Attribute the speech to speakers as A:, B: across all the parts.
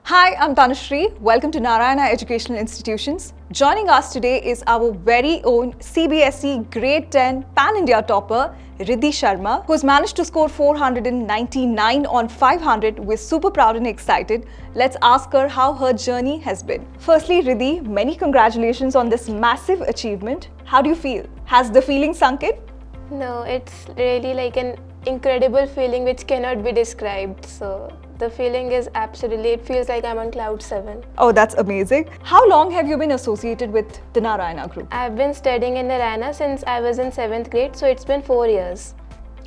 A: Hi, I'm Tanushree. Welcome to Narayana Educational Institutions. Joining us today is our very own CBSE Grade 10 Pan-India topper, Riddhi Sharma, who has managed to score 499 on 500. We're super proud and excited. Let's ask her how her journey has been. Firstly, Riddhi, many congratulations on this massive achievement. How do you feel? Has the feeling sunk in?
B: No, it's really like an incredible feeling which cannot be described. So the feeling is absolutely, it feels like I'm on cloud 7.
A: Oh, that's amazing. How long have you been associated with the Narayana group?
B: I've been studying in Narayana since I was in 7th grade, so it's been 4 years.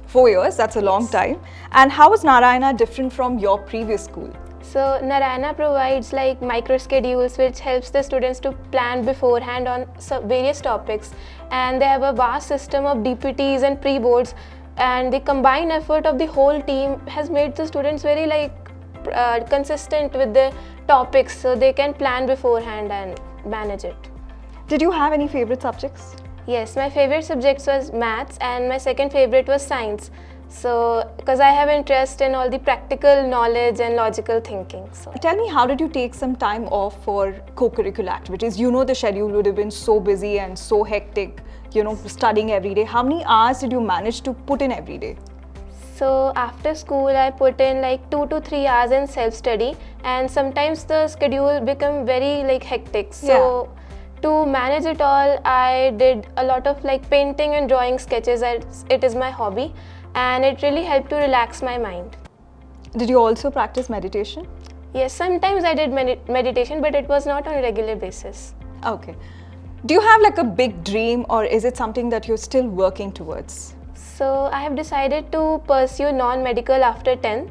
A: 4 years, that's a long time. And how is Narayana different from your previous school?
B: So Narayana provides like micro schedules which helps the students to plan beforehand on various topics, and they have a vast system of DPTs and pre-boards, and the combined effort of the whole team has made the students very consistent with the topics, so they can plan beforehand and manage it.
A: Did you have any favorite subjects?
B: Yes, my favorite subjects was maths and my second favorite was science. So, because I have interest in all the practical knowledge and logical thinking. So.
A: Tell me, how did you take some time off for co-curricular activities? You know the schedule would have been so busy and so hectic, studying every day. How many hours did you manage to put in every day?
B: So after school, I put in like 2 to 3 hours in self-study, and sometimes the schedule become very hectic. So to manage it all, I did a lot of painting and drawing sketches. It is my hobby, and it really helped to relax my mind.
A: Did you also practice meditation?
B: Yes, sometimes I did meditation, but it was not on a regular basis.
A: Okay. Do you have a big dream, or is it something that you're still working towards?
B: So I have decided to pursue non-medical after 10th,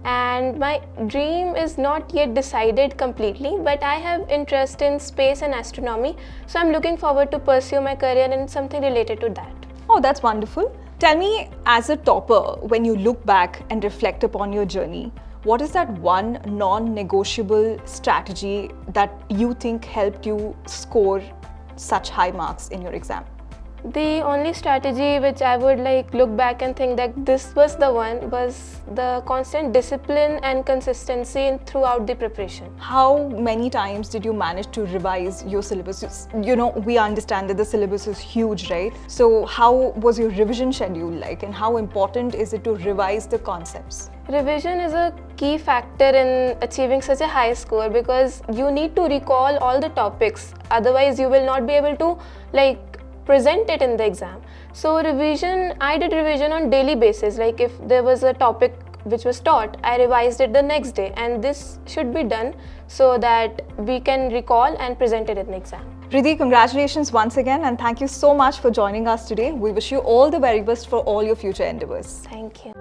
B: and my dream is not yet decided completely, but I have interest in space and astronomy, so I'm looking forward to pursue my career in something related to that.
A: Oh, that's wonderful. Tell me, as a topper, when you look back and reflect upon your journey, what is that one non-negotiable strategy that you think helped you score such high marks in your exam?
B: The only strategy which I would look back and think that this was the one was the constant discipline and consistency throughout the preparation.
A: How many times did you manage to revise your syllabus? We understand that the syllabus is huge, right? So how was your revision schedule like, and how important is it to revise the concepts?
B: Revision is a key factor in achieving such a high score, because you need to recall all the topics, otherwise you will not be able to present it in the exam. So I did revision on daily basis. If there was a topic which was taught, I revised it the next day, and this should be done so that we can recall and present it in the exam.
A: Riddhi, congratulations once again, and thank you so much for joining us today. We wish you all the very best for all your future endeavors.
B: Thank you.